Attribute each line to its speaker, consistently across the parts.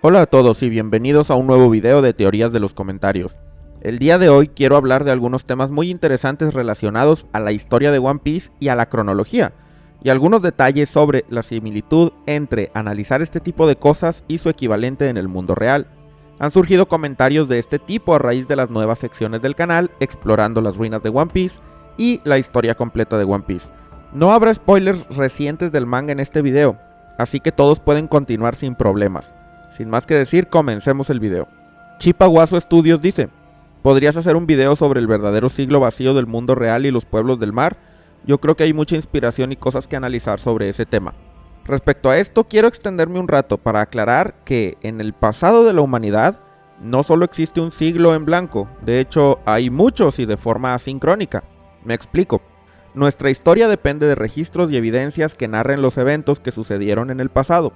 Speaker 1: Hola a todos y bienvenidos a un nuevo video de teorías de los comentarios. El día de hoy quiero hablar de algunos temas muy interesantes relacionados a la historia de One Piece y a la cronología, y algunos detalles sobre la similitud entre analizar este tipo de cosas y su equivalente en el mundo real. Han surgido comentarios de este tipo a raíz de las nuevas secciones del canal, explorando las ruinas de One Piece y la historia completa de One Piece. No habrá spoilers recientes del manga en este video, así que todos pueden continuar sin problemas. Sin más que decir, comencemos el video. Chipaguazo Studios dice: ¿podrías hacer un video sobre el verdadero siglo vacío del mundo real y los pueblos del mar? Yo creo que hay mucha inspiración y cosas que analizar sobre ese tema. Respecto a esto, quiero extenderme un rato para aclarar que en el pasado de la humanidad no solo existe un siglo en blanco, de hecho hay muchos y de forma asincrónica. Me explico. Nuestra historia depende de registros y evidencias que narren los eventos que sucedieron en el pasado.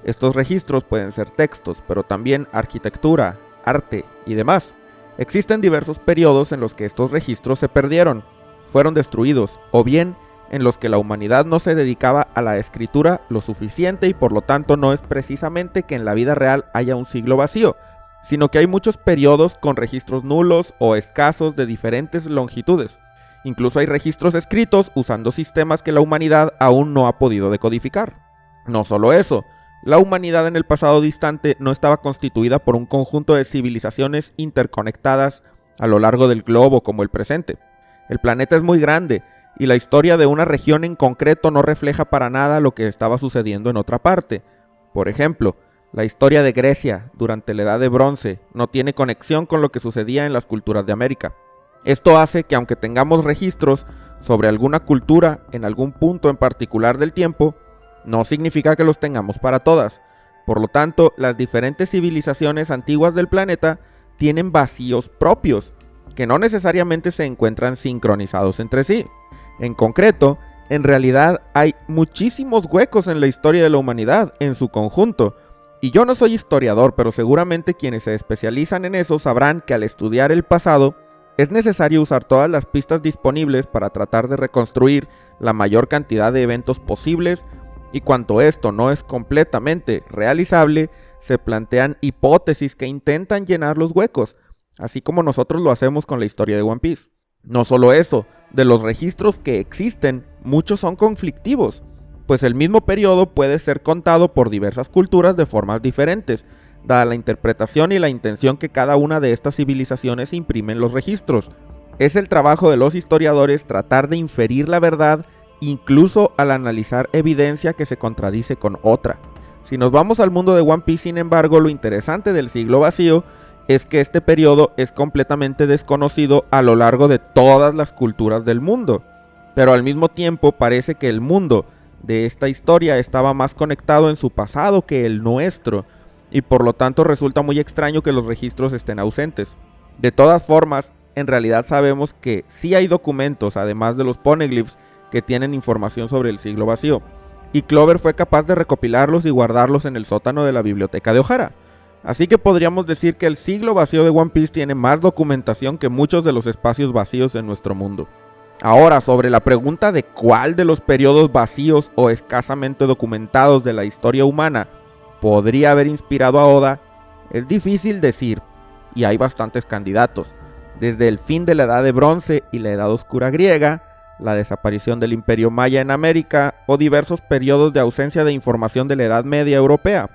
Speaker 1: Estos registros pueden ser textos, pero también arquitectura, arte y demás. Existen diversos periodos en los que estos registros se perdieron, fueron destruidos, o bien en los que la humanidad no se dedicaba a la escritura lo suficiente y por lo tanto no es precisamente que en la vida real haya un siglo vacío, sino que hay muchos periodos con registros nulos o escasos de diferentes longitudes. Incluso hay registros escritos usando sistemas que la humanidad aún no ha podido decodificar. No solo eso, la humanidad en el pasado distante no estaba constituida por un conjunto de civilizaciones interconectadas a lo largo del globo como el presente. El planeta es muy grande y la historia de una región en concreto no refleja para nada lo que estaba sucediendo en otra parte. Por ejemplo, la historia de Grecia durante la Edad de Bronce no tiene conexión con lo que sucedía en las culturas de América. Esto hace que aunque tengamos registros sobre alguna cultura en algún punto en particular del tiempo, no significa que los tengamos para todas. Por lo tanto, las diferentes civilizaciones antiguas del planeta tienen vacíos propios, que no necesariamente se encuentran sincronizados entre sí. En concreto, en realidad hay muchísimos huecos en la historia de la humanidad en su conjunto. Y yo no soy historiador, pero seguramente quienes se especializan en eso sabrán que al estudiar el pasado, es necesario usar todas las pistas disponibles para tratar de reconstruir la mayor cantidad de eventos posibles. Y cuanto esto no es completamente realizable, se plantean hipótesis que intentan llenar los huecos, así como nosotros lo hacemos con la historia de One Piece. No solo eso, de los registros que existen, muchos son conflictivos, pues el mismo periodo puede ser contado por diversas culturas de formas diferentes, dada la interpretación y la intención que cada una de estas civilizaciones imprime en los registros. Es el trabajo de los historiadores tratar de inferir la verdad incluso al analizar evidencia que se contradice con otra. Si nos vamos al mundo de One Piece, sin embargo, lo interesante del siglo vacío es que este periodo es completamente desconocido a lo largo de todas las culturas del mundo, pero al mismo tiempo parece que el mundo de esta historia estaba más conectado en su pasado que el nuestro, y por lo tanto resulta muy extraño que los registros estén ausentes. De todas formas, en realidad sabemos que sí hay documentos, además de los poneglyphs, que tienen información sobre el siglo vacío, y Clover fue capaz de recopilarlos y guardarlos en el sótano de la biblioteca de Ohara. Así que podríamos decir que el siglo vacío de One Piece tiene más documentación que muchos de los espacios vacíos en nuestro mundo. Ahora, sobre la pregunta de cuál de los periodos vacíos o escasamente documentados de la historia humana podría haber inspirado a Oda, es difícil decir, y hay bastantes candidatos, desde el fin de la Edad de Bronce y la Edad Oscura griega, la desaparición del Imperio Maya en América o diversos periodos de ausencia de información de la Edad Media europea.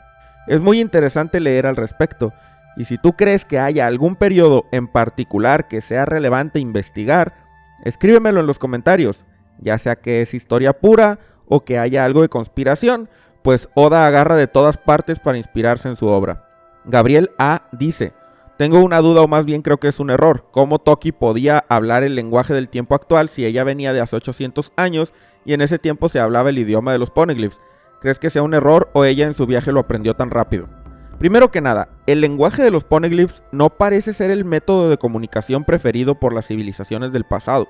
Speaker 1: Es muy interesante leer al respecto, y si tú crees que haya algún periodo en particular que sea relevante investigar, escríbemelo en los comentarios, ya sea que es historia pura o que haya algo de conspiración, pues Oda agarra de todas partes para inspirarse en su obra. Gabriel A. dice: tengo una duda, o más bien creo que es un error. ¿Cómo Toki podía hablar el lenguaje del tiempo actual si ella venía de hace 800 años y en ese tiempo se hablaba el idioma de los poneglyphs? ¿Crees que sea un error o ella en su viaje lo aprendió tan rápido? Primero que nada, el lenguaje de los poneglyphs no parece ser el método de comunicación preferido por las civilizaciones del pasado.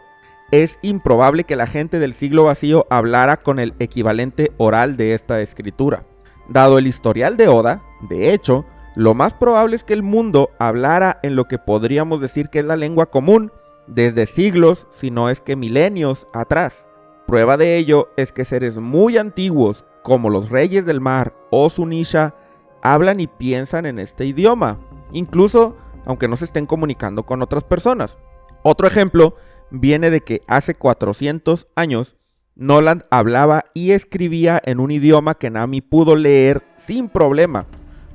Speaker 1: Es improbable que la gente del siglo vacío hablara con el equivalente oral de esta escritura. Dado el historial de Oda, de hecho, lo más probable es que el mundo hablara en lo que podríamos decir que es la lengua común desde siglos, si no es que milenios atrás. Prueba de ello es que seres muy antiguos, como los reyes del mar o Zunisha, hablan y piensan en este idioma, incluso aunque no se estén comunicando con otras personas. Otro ejemplo viene de que hace 400 años Noland hablaba y escribía en un idioma que Nami pudo leer sin problema,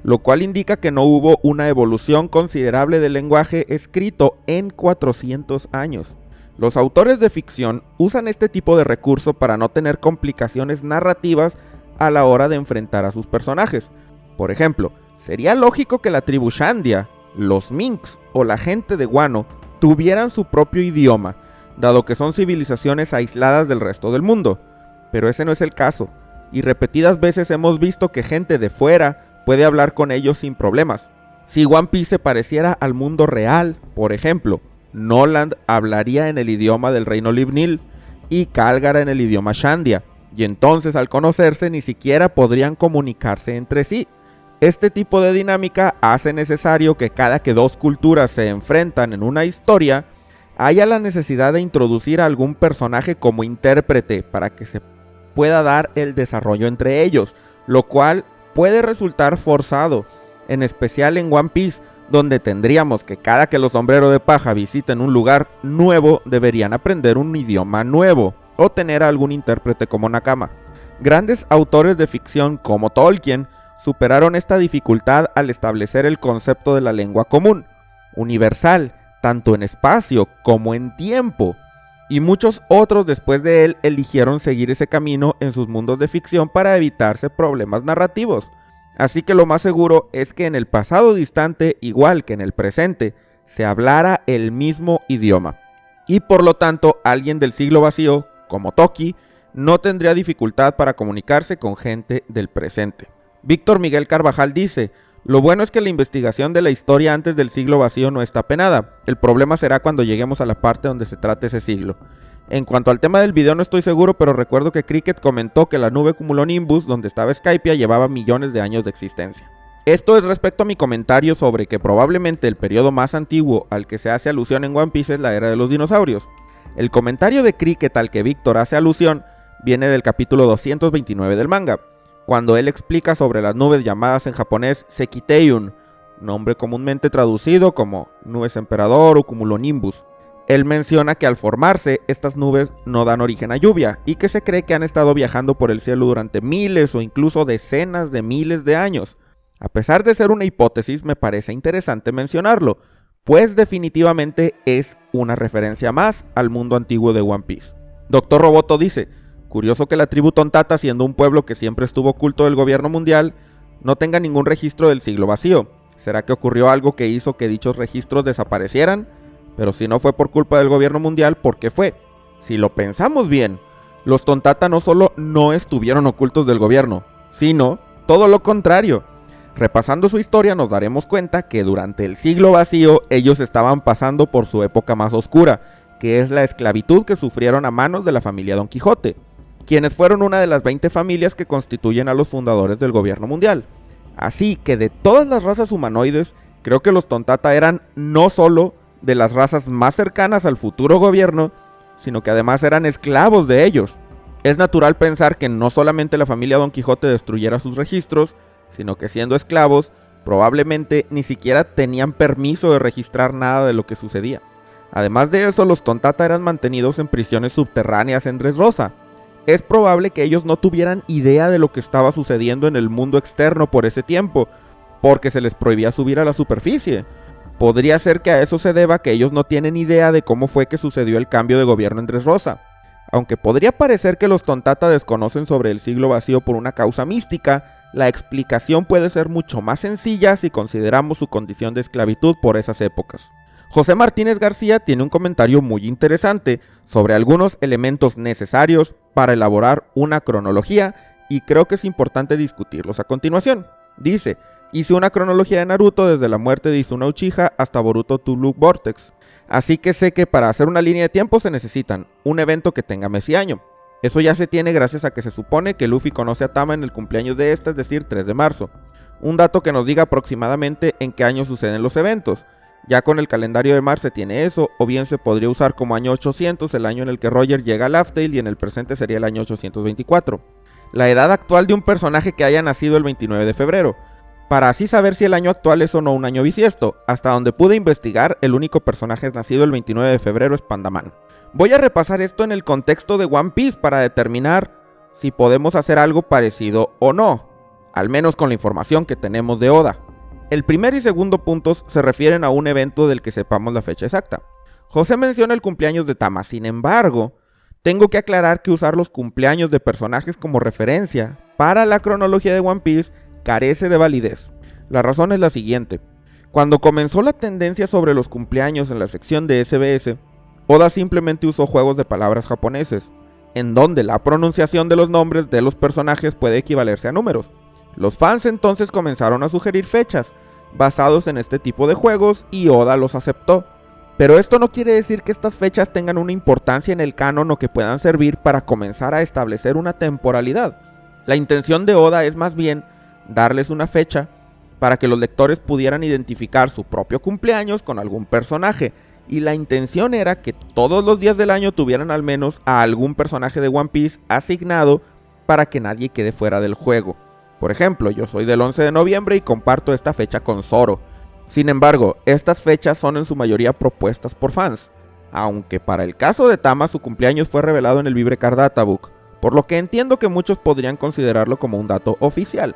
Speaker 1: lo cual indica que no hubo una evolución considerable del lenguaje escrito en 400 años. Los autores de ficción usan este tipo de recurso para no tener complicaciones narrativas a la hora de enfrentar a sus personajes. Por ejemplo, sería lógico que la tribu Shandia, los Minks o la gente de Wano tuvieran su propio idioma, dado que son civilizaciones aisladas del resto del mundo. Pero ese no es el caso, y repetidas veces hemos visto que gente de fuera puede hablar con ellos sin problemas. Si One Piece se pareciera al mundo real, por ejemplo, Noland hablaría en el idioma del reino Livnil y Calgara en el idioma Shandia, y entonces al conocerse ni siquiera podrían comunicarse entre sí. Este tipo de dinámica hace necesario que cada que dos culturas se enfrentan en una historia, haya la necesidad de introducir a algún personaje como intérprete para que se pueda dar el desarrollo entre ellos, lo cual puede resultar forzado, en especial en One Piece, donde tendríamos que cada que los sombreros de paja visiten un lugar nuevo deberían aprender un idioma nuevo o tener a algún intérprete como Nakama. Grandes autores de ficción como Tolkien superaron esta dificultad al establecer el concepto de la lengua común, universal, tanto en espacio como en tiempo, y muchos otros después de él eligieron seguir ese camino en sus mundos de ficción para evitarse problemas narrativos. Así que lo más seguro es que en el pasado distante, igual que en el presente, se hablara el mismo idioma. Y por lo tanto, alguien del siglo vacío, como Toki, no tendría dificultad para comunicarse con gente del presente. Víctor Miguel Carvajal dice: lo bueno es que la investigación de la historia antes del siglo vacío no está penada. El problema será cuando lleguemos a la parte donde se trate ese siglo. En cuanto al tema del video no estoy seguro, pero recuerdo que Cricket comentó que la nube Cumulonimbus, donde estaba Skypiea, llevaba millones de años de existencia. Esto es respecto a mi comentario sobre que probablemente el periodo más antiguo al que se hace alusión en One Piece es la era de los dinosaurios. El comentario de Cricket al que Víctor hace alusión viene del capítulo 229 del manga, cuando él explica sobre las nubes llamadas en japonés Sekiteiun, nombre comúnmente traducido como nubes emperador o cumulonimbus. Él menciona que al formarse, estas nubes no dan origen a lluvia y que se cree que han estado viajando por el cielo durante miles o incluso decenas de miles de años. A pesar de ser una hipótesis, me parece interesante mencionarlo, pues definitivamente es una referencia más al mundo antiguo de One Piece. Dr. Roboto dice: curioso que la tribu Tontata, siendo un pueblo que siempre estuvo oculto del gobierno mundial, no tenga ningún registro del siglo vacío. ¿Será que ocurrió algo que hizo que dichos registros desaparecieran? Pero si no fue por culpa del gobierno mundial, ¿por qué fue? Si lo pensamos bien, los Tontata no solo no estuvieron ocultos del gobierno, sino todo lo contrario. Repasando su historia nos daremos cuenta que durante el siglo vacío ellos estaban pasando por su época más oscura, que es la esclavitud que sufrieron a manos de la familia Don Quijote, quienes fueron una de las 20 familias que constituyen a los fundadores del gobierno mundial. Así que de todas las razas humanoides, creo que los Tontata eran no solo de las razas más cercanas al futuro gobierno, sino que además eran esclavos de ellos. Es natural pensar que no solamente la familia Don Quijote destruyera sus registros, sino que siendo esclavos, probablemente ni siquiera tenían permiso de registrar nada de lo que sucedía. Además de eso, los Tontata eran mantenidos en prisiones subterráneas en Dressrosa. Es probable que ellos no tuvieran idea de lo que estaba sucediendo en el mundo externo por ese tiempo, porque se les prohibía subir a la superficie. Podría ser que a eso se deba que ellos no tienen idea de cómo fue que sucedió el cambio de gobierno en Dressrosa. Aunque podría parecer que los Tontata desconocen sobre el siglo vacío por una causa mística, la explicación puede ser mucho más sencilla si consideramos su condición de esclavitud por esas épocas. José Martínez García tiene un comentario muy interesante sobre algunos elementos necesarios para elaborar una cronología y creo que es importante discutirlos a continuación. Dice: hice una cronología de Naruto desde la muerte de Izuna Uchiha hasta Boruto Two Loop Vortex, así que sé que para hacer una línea de tiempo se necesitan un evento que tenga mes y año. Eso ya se tiene gracias a que se supone que Luffy conoce a Tama en el cumpleaños de esta, es decir, 3 de marzo. Un dato que nos diga aproximadamente en qué año suceden los eventos. Ya con el calendario de Mars se tiene eso, o bien se podría usar como año 800, el año en el que Roger llega a Laugh Tale, y en el presente sería el año 824. La edad actual de un personaje que haya nacido el 29 de febrero. para así saber si el año actual es o no un año bisiesto. Hasta donde pude investigar, el único personaje nacido el 29 de febrero es Pandaman. Voy a repasar esto en el contexto de One Piece para determinar si podemos hacer algo parecido o no, al menos con la información que tenemos de Oda. El primer y segundo puntos se refieren a un evento del que sepamos la fecha exacta. José menciona el cumpleaños de Tama, sin embargo, tengo que aclarar que usar los cumpleaños de personajes como referencia para la cronología de One Piece carece de validez. La razón es la siguiente. Cuando comenzó la tendencia sobre los cumpleaños en la sección de SBS, Oda simplemente usó juegos de palabras japoneses, en donde la pronunciación de los nombres de los personajes puede equivalerse a números. Los fans entonces comenzaron a sugerir fechas basados en este tipo de juegos y Oda los aceptó. Pero esto no quiere decir que estas fechas tengan una importancia en el canon o que puedan servir para comenzar a establecer una temporalidad. La intención de Oda es más bien darles una fecha para que los lectores pudieran identificar su propio cumpleaños con algún personaje, y la intención era que todos los días del año tuvieran al menos a algún personaje de One Piece asignado para que nadie quede fuera del juego. Por ejemplo, yo soy del 11 de noviembre y comparto esta fecha con Zoro. Sin embargo, estas fechas son en su mayoría propuestas por fans, aunque para el caso de Tama su cumpleaños fue revelado en el Vibre Card Databook, por lo que entiendo que muchos podrían considerarlo como un dato oficial.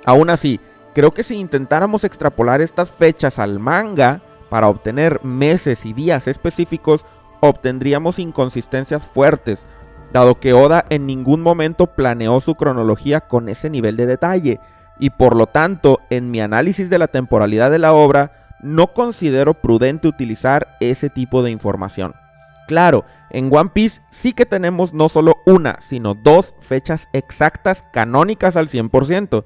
Speaker 1: Aún así, creo que si intentáramos extrapolar estas fechas al manga para obtener meses y días específicos, obtendríamos inconsistencias fuertes, dado que Oda en ningún momento planeó su cronología con ese nivel de detalle, y por lo tanto, en mi análisis de la temporalidad de la obra, no considero prudente utilizar ese tipo de información. Claro, en One Piece sí que tenemos no solo una, sino dos fechas exactas canónicas al 100%,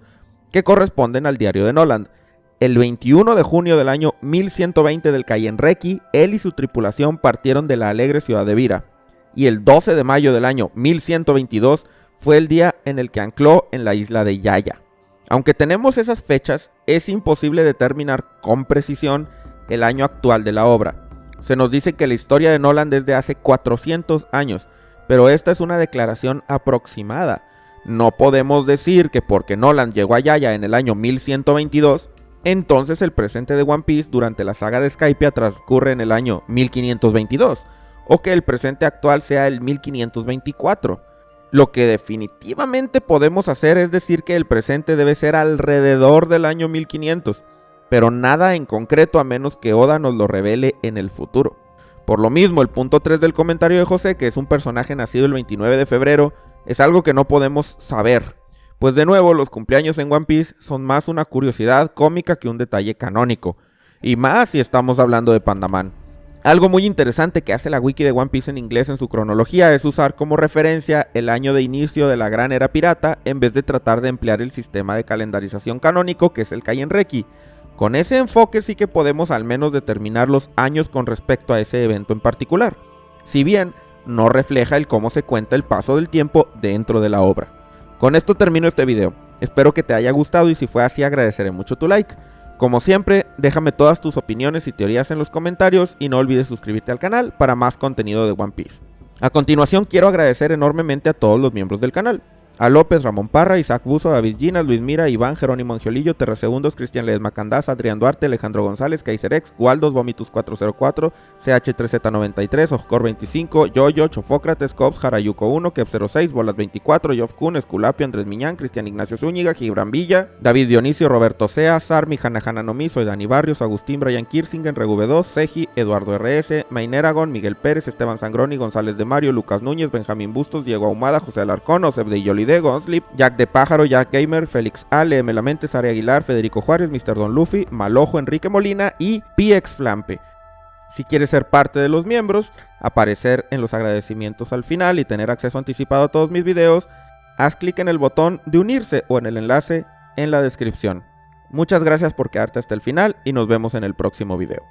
Speaker 1: que corresponden al diario de Noland. El 21 de junio del año 1120 del Kaienreki, él y su tripulación partieron de la alegre ciudad de Vira. Y el 12 de mayo del año 1122 fue el día en el que ancló en la isla de Yaya. Aunque tenemos esas fechas, es imposible determinar con precisión el año actual de la obra. Se nos dice que la historia de Noland es de hace 400 años, pero esta es una declaración aproximada. No podemos decir que porque Noland llegó a Yaya en el año 1122, entonces el presente de One Piece durante la saga de Skypiea transcurre en el año 1522, o que el presente actual sea el 1524. Lo que definitivamente podemos hacer es decir que el presente debe ser alrededor del año 1500, pero nada en concreto a menos que Oda nos lo revele en el futuro. Por lo mismo, el punto 3 del comentario de José, que es un personaje nacido el 29 de febrero, es algo que no podemos saber, pues de nuevo los cumpleaños en One Piece son más una curiosidad cómica que un detalle canónico, y más si estamos hablando de Pandaman. Algo muy interesante que hace la wiki de One Piece en inglés en su cronología es usar como referencia el año de inicio de la gran era pirata en vez de tratar de emplear el sistema de calendarización canónico que es el Kaienreki. Con ese enfoque sí que podemos al menos determinar los años con respecto a ese evento en particular, si bien no refleja el cómo se cuenta el paso del tiempo dentro de la obra. Con esto termino este video, espero que te haya gustado y si fue así agradeceré mucho tu like. Como siempre, déjame todas tus opiniones y teorías en los comentarios y no olvides suscribirte al canal para más contenido de One Piece. A continuación quiero agradecer enormemente a todos los miembros del canal. A López, Ramón Parra, Isaac Buzo, David Ginas, Luis Mira, Iván, Jerónimo Angiolillo, Terrasegundos, Cristian Ledesma Candás, Adrián Duarte, Alejandro González, Kaiserex, Waldos, Vomitus 404, CH3Z93, Oscor 25, Yoyo, Chofócrates, Cops, Jarayuco 1, Kep 06, Bolas 24, Yof Kun, Esculapio, Andrés Miñán, Cristian Ignacio Zúñiga, Gibran Villa, David Dionisio, Roberto Sea, Sarmi, Hanahana Nomi, soy Dani Barrios, Agustín, Brian Kirsingen, Regube2, Seji, Eduardo RS, Maineragon, Miguel Pérez, Esteban Sangroni, González de Mario, Lucas Núñez, Benjamín Bustos, Diego Ahumada, José Alarcón, Osef de Yoli de Gonslip, Jack de Pájaro, Jack Gamer, Félix Ale, M. Lamentes, Sara Aguilar, Federico Juárez, Mr. Don Luffy, Malojo, Enrique Molina y PX Flampe. Si quieres ser parte de los miembros, aparecer en los agradecimientos al final y tener acceso anticipado a todos mis videos, haz clic en el botón de unirse o en el enlace en la descripción. Muchas gracias por quedarte hasta el final y nos vemos en el próximo video.